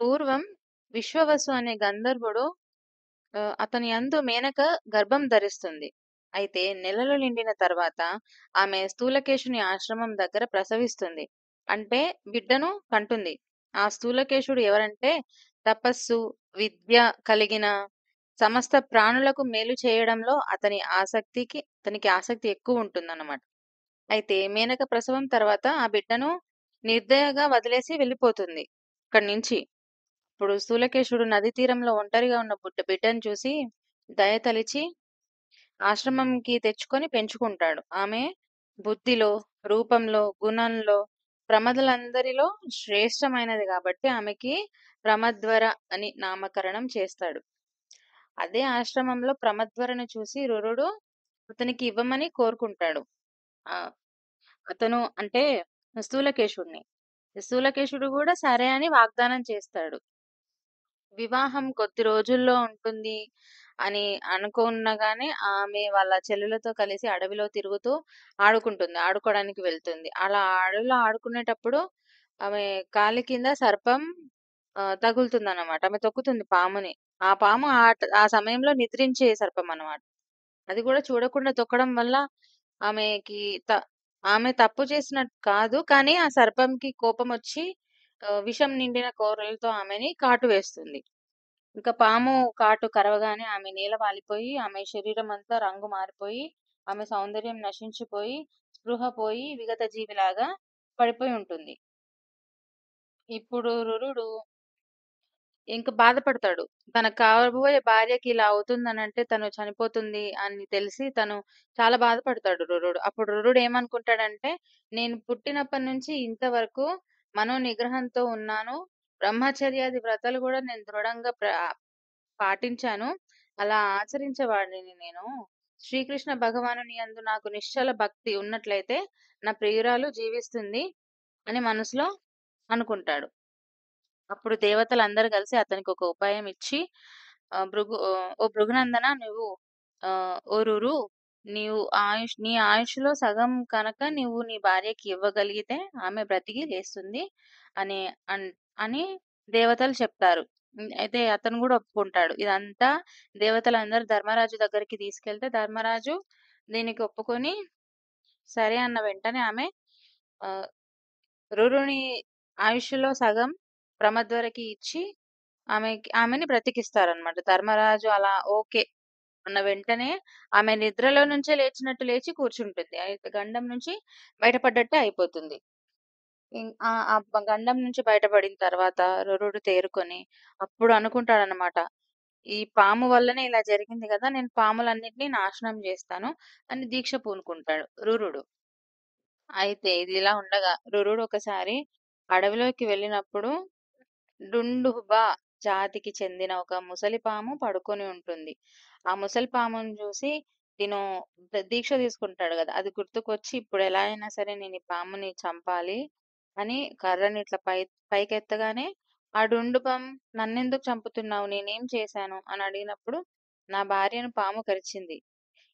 పూర్వం విశ్వవసు అనే గంధర్వుడు అతని యందు మేనక గర్భం ధరిస్తుంది. అయితే నెలలు నిండిన తర్వాత ఆమె స్థూలకేశుని ఆశ్రమం దగ్గర ప్రసవిస్తుంది. అంటే బిడ్డను కంటుంది. ఆ స్థూలకేశుడు ఎవరంటే తపస్సు, విద్య కలిగిన సమస్త ప్రాణులకు మేలు చేయడంలో అతనికి ఆసక్తి ఎక్కువ ఉంటుందన్నమాట. అయితే మేనక ప్రసవం తర్వాత ఆ బిడ్డను నిర్దయగా వదిలేసి వెళ్ళిపోతుంది అక్కడి నుంచి. ఇప్పుడు స్థూలకేశుడు నదీ తీరంలో ఒంటరిగా ఉన్న బిడ్డను చూసి దయ తలిచి ఆశ్రమంకి తెచ్చుకొని పెంచుకుంటాడు. ఆమె బుద్ధిలో, రూపంలో, గుణంలో ప్రమదలందరిలో శ్రేష్టమైనది కాబట్టి ఆమెకి ప్రమద్వర అని నామకరణం చేస్తాడు. అదే ఆశ్రమంలో ప్రమద్వరను చూసి రురుడు అతనికి ఇవ్వమని కోరుకుంటాడు. ఆ అతను అంటే స్థూలకేశుడిని. స్థూలకేశుడు కూడా సరే అని వాగ్దానం చేస్తాడు. వివాహం కొద్ది రోజుల్లో ఉంటుంది అని అనుకునగానే ఆమె వాళ్ళ చెల్లెలతో కలిసి అడవిలో తిరుగుతూ ఆడుకోవడానికి వెళ్తుంది. అలా అడవిలో ఆడుకునేటప్పుడు ఆమె కాలి కింద సర్పం తగులుతుందన్నమాట. ఆమె తొక్కుతుంది పాముని. ఆ పాము ఆ సమయంలో నిద్రించే సర్పం అన్నమాట. అది కూడా చూడకుండా తొక్కడం వల్ల ఆమెకి త ఆమె తప్పు చేసినట్టు కాదు. కానీ ఆ సర్పంకి కోపమొచ్చి విషం నిండిన కోరలతో ఆమెని కాటు వేస్తుంది. ఇంకా పాము కాటు కరవగానే ఆమె నేల వాలిపోయి, ఆమె శరీరమంతా రంగు మారిపోయి, ఆమె సౌందర్యం నశించిపోయి, స్పృహ పోయి విగత జీవిలాగా పడిపోయి ఉంటుంది. ఇప్పుడు రురుడు ఇంక బాధపడతాడు. తన కాబోయే భార్యకి ఇలా అవుతుందనంటే తను చనిపోతుంది అని తెలిసి తను చాలా బాధపడతాడు రురుడు. అప్పుడు రురుడు ఏమనుకుంటాడంటే, నేను పుట్టినప్పటి నుంచి ఇంతవరకు మనోనిగ్రహంతో ఉన్నాను. బ్రహ్మచర్యాది వ్రతాలు గూడా నేను దృఢంగా పాటించాను. అలా ఆచరించేవాడిని నేను. శ్రీకృష్ణ భగవానుని యందు నాకు నిశ్చల భక్తి ఉన్నట్లయితే నా ప్రియురాలు జీవిస్తుంది అని మనసులో అనుకుంటాడు. అప్పుడు దేవతలందరూ కలిసి అతనికొక ఉపాయం ఇచ్చి "ఓ భృగునందన నువ్వు ఓ రురు నీ ఆయుష్‌లో సగం కనుక నువ్వు నీ భార్యకి ఇవ్వగలిగితే ఆమె బ్రతికి లేస్తుంది" అని అన్ అని దేవతలు చెప్తారు. అయితే అతను గూడా ఒప్పుకుంటాడు. ఇదంతా దేవతలందరూ ధర్మరాజు దగ్గరికి తీసుకెళ్తే ధర్మరాజు దీనికి ఒప్పుకొని సరే అన్న వెంటనే ఆహ్, రురుని ఆయుష్‌లో సగం ప్రమద్వరకి ఇచ్చి ఆమెని బ్రతికిస్తారనమాట. ధర్మరాజు అలా ఓకే అన్న వెంటనే ఆమె నిద్రలో నుంచే లేచినట్టు లేచి కూర్చుంటుంది. అయితే గండం నుంచి బయటపడ్డట్టే అయిపోతుంది. ఆ గండం నుంచి బయటపడిన తర్వాత రురుడు తేరుకొని అప్పుడు అనుకుంటాడనమాట. ఈ పాము వల్లనే ఇలా జరిగింది గదా! నేను పాములన్నిటిని నాశనం జేస్తాను అని దీక్ష పూనుకుంటాడు రురుడు. అయితే ఇది ఇలా ఉండగా రురుడు ఒకసారి అడవిలోకి వెళ్ళినప్పుడు డుండుబ జాతికి చెందిన ఒక ముసలిపాము పడుకొని ఉంటుంది. ఆ ముసలిపాముని చూసి తిను దీక్ష తీసుకుంటాడు గదా! అది గుర్తుకొచ్చి ఇప్పుడు ఎలా అయినా సరే నేను ఈ పాముని చంపాలి అని కర్రని ఇట్లా పైకెత్తగానే ఆ డుండుబం నన్నెందుకు చంపుతున్నావు? నేనేం చేశాను? అని అడిగినప్పుడు నా భార్యను పాము కరిచింది.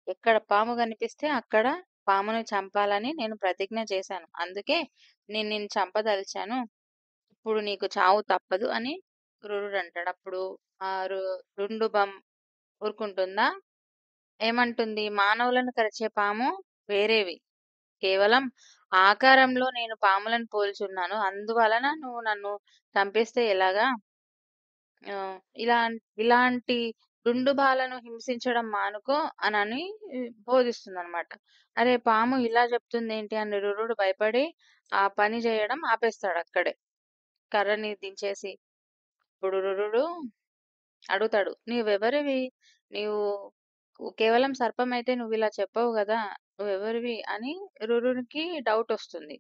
ఎక్కడ పాము కనిపిస్తే అక్కడ పాముని చంపాలని నేను ప్రతిజ్ఞ చేశాను. అందుకే నేను నిన్ను చంపదలిచాను. ఇప్పుడు నీకు చావు తప్పదు అని క్రూరుడంటాడు. అప్పుడు ఆ రుండుబం ఊరుకుంటుందా? ఏమంటుంది? మానవులను కరిచే పాము వేరేవి. కేవలం ఆకారంలో నేను పాములను పోల్చున్నాను. అందువలన నువ్వు నన్ను చంపేస్తే ఎలాగా? ఆహ్, ఇలా ఇలాంటి దుండుబాలను హింసించడం మానుకో అనని బోధిస్తుందనమాట. అరే! పాము ఇలా చెప్తుందేంటి అని రురుడు భయపడి ఆ పని చేయడం ఆపేస్తాడక్కడే. కర్రని దించేసి. ఇప్పుడు రురుడు అడుగుతాడు. "నీవెవరివి? నీవు కేవలం సర్పమైతే నువ్విలా చెప్పవు గదా! నువ్వెవరివి?" అని రురునికి డౌటొస్తుంది.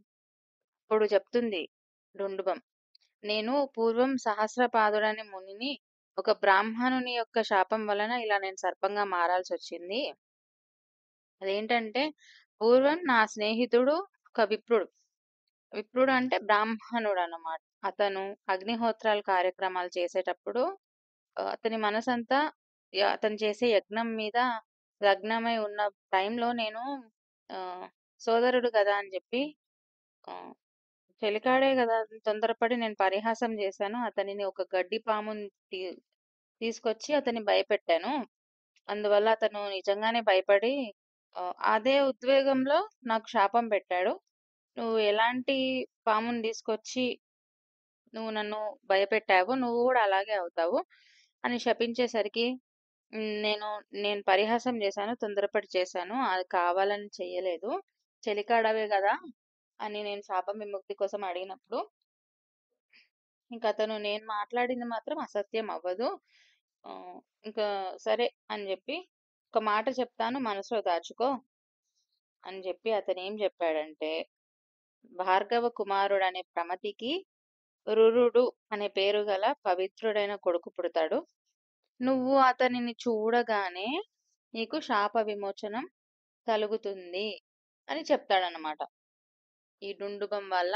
అప్పుడు చెప్తుంది డుండుబం. "నేను పూర్వం సహస్రపాదుడనే మునిని ఒక బ్రాహ్మణుని యొక్క శాపం వలన ఇలా నేను సర్పంగా మారాల్సొచ్చింది. అదేంటంటే పూర్వం నా స్నేహితుడు ఒక విప్రుడు. విప్రుడు అంటే బ్రాహ్మణుడన్నమాట. అతను అగ్నిహోత్రాల కార్యక్రమాలు చేసేటప్పుడు అతని మనసంతా అతను చేసే యజ్ఞం మీద లగ్నమై ఉన్న టైంలో నేను ఆహ్, సోదరుడు గదా అని జెప్పి ఆహ్, చెలికాడే గదా! అని తొందరపడి నేను పరిహాసం జేశాను. అతనిని ఒక గడ్డి పాముని తీ తీసుకొచ్చి అతన్ని భయపెట్టాను. అందువల్ల అతను నిజంగానే భయపడి అదే ఉద్వేగంలో నాకు శాపం పెట్టాడు. "నువ్వు ఎలాంటి పాముని తీసుకొచ్చి నువ్వు నన్ను భయపెట్టావో నువ్వు గూడా అలాగే అవుతావు" అని శపించేసరికి నేను పరిహాసం జేశాను. తొందరపడి చేశాను. అది కావాలని చెయ్యలేదు. చెలికాడవే గదా! అని నేను శాప విముక్తి కోసం అడిగినప్పుడు, ఇంకతను నేను మాట్లాడింది మాత్రం అసత్యం అవ్వదు. ఇంకా సరే అని జెప్పి, "ఒక మాట చెప్తాను మనసులో దాచుకో" అని జెప్పి అతనేం జెప్పాడంటే, భార్గవ కుమారుడనే ప్రమతికి రురుడు అనే పేరు గల పవిత్రుడైన కొడుకు పుడతాడు. నువ్వు అతనిని చూడగానే నీకు శాప విమోచనం కలుగుతుంది అని చెప్తాడన్నమాట. ఈ డుండుబం వల్ల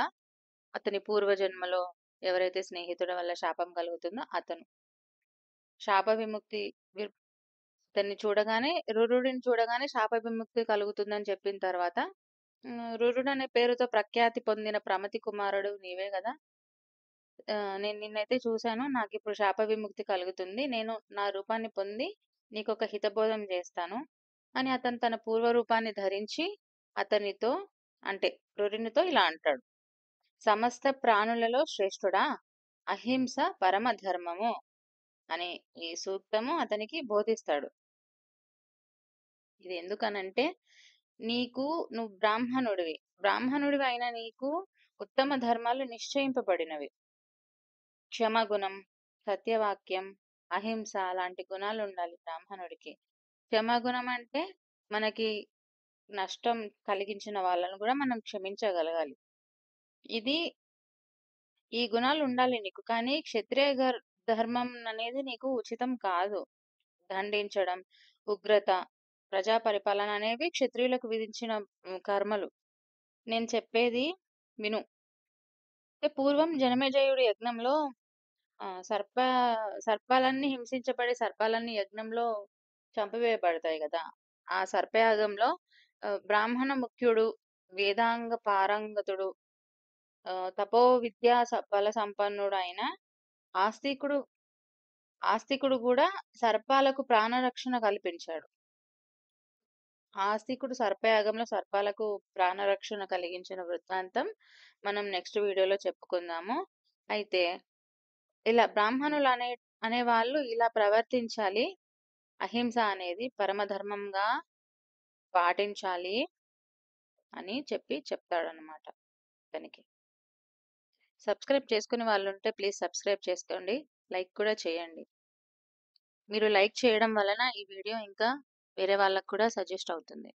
అతని పూర్వజన్మలో ఎవరైతే స్నేహితుడి వల్ల శాపం కలుగుతుందో అతను. శాప విముక్తి వి ఇతన్ని చూడగానే రురుడిని చూడగానే శాప విముక్తి కలుగుతుందని చెప్పిన తర్వాత రురుడనే పేరుతో ప్రఖ్యాతి పొందిన ప్రమతి కుమారుడు నీవే గదా! నేను నిన్నైతే చూసాను. నాకిప్పుడు శాప విముక్తి కలుగుతుంది. నేను నా రూపాన్ని పొంది నీకొక హితబోధం జేస్తాను అని అతను తన పూర్వ రూపాన్ని ధరించి అతనితో అంటే రురునితో ఇలా అంటాడు. సమస్త ప్రాణులలో శ్రేష్ఠుడా! అహింస పరమ ధర్మము అని ఈ సూక్తము అతనికి బోధిస్తాడు. ఇది ఎందుకనంటే నువ్వు బ్రాహ్మణుడివి. బ్రాహ్మణుడివి అయిన నీకు ఉత్తమ ధర్మాలు నిశ్చయింపబడినవి. క్షమగుణం, సత్యవాక్యం, అహింస లాంటి గుణాలుండాలి బ్రాహ్మణుడికి. క్షమాగుణం అంటే మనకి నష్టం కలిగించిన వాళ్ళను గూడా మనం క్షమించగలగాలి. ఇది ఈ గుణాలుండాలి నీకు. కానీ క్షత్రియ ధర్మం అనేది నీకు ఉచితం కాదు. దండించడం, ఉగ్రత, ప్రజా పరిపాలన అనేవి క్షత్రియులకు విధించిన కర్మలు. నేను చెప్పేది విను. పూర్వం జనమేజయుడి యజ్ఞంలో ఆహ్, సర్ప సర్పాలన్నీ హింసించబడి సర్పాలన్నీ యజ్ఞంలో చంపివేయబడతాయి గదా! ఆ సర్పయాగంలో బ్రాహ్మణ ముఖ్యుడు, వేదాంగ పారంగతుడు, తపో విద్యా బల సంపన్నుడైన ఆస్తికుడు ఆస్తికుడు గూడా సర్పాలకు ప్రాణరక్షణ కల్పించాడు. ఆస్తికుడు సర్పయాగంలో సర్పాలకు ప్రాణరక్షణ కలిగించిన వృత్తాంతం మనం నెక్స్ట్ వీడియోలో చెప్పుకుందాము. అయితే ఇలా అనేవాళ్ళు ఇలా ప్రవర్తించాలి. అహింస అనేది పరమధర్మంగా పాటించాలి అని చెప్తాడనమాట తనకి. సబ్స్క్రైబ్ చేసుకునే వాళ్ళుంటే ప్లీజ్ సబ్స్క్రైబ్ చేసుకోండి. లైక్ కూడా చేయండి. మీరు లైక్ చేయడం వలన ఈ వీడియో ఇంకా వేరే వాళ్ళకి కూడా సజెస్ట్ అవుతుంది.